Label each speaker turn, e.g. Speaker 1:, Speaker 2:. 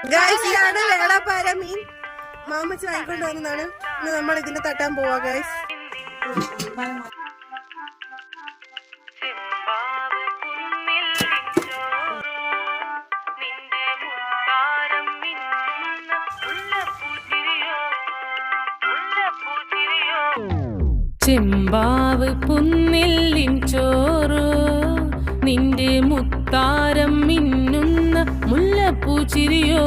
Speaker 1: Guys ഇതാണ് വേളാപ്പാര മീൻ. മാമച്ച് വാങ്ങിക്കൊണ്ട് വന്നതാണ്. ഇന്ന് നമ്മൾ ഇതിന്റെ തട്ടാൻ പോവാ ഗൈസ്.
Speaker 2: ചെമ്പാവ് പുന്നില്ലിൻ ചോറോ നിന്റെ മുത്താരം മിന്നുന്ന മുല്ലപ്പൂച്ചിരിയോ.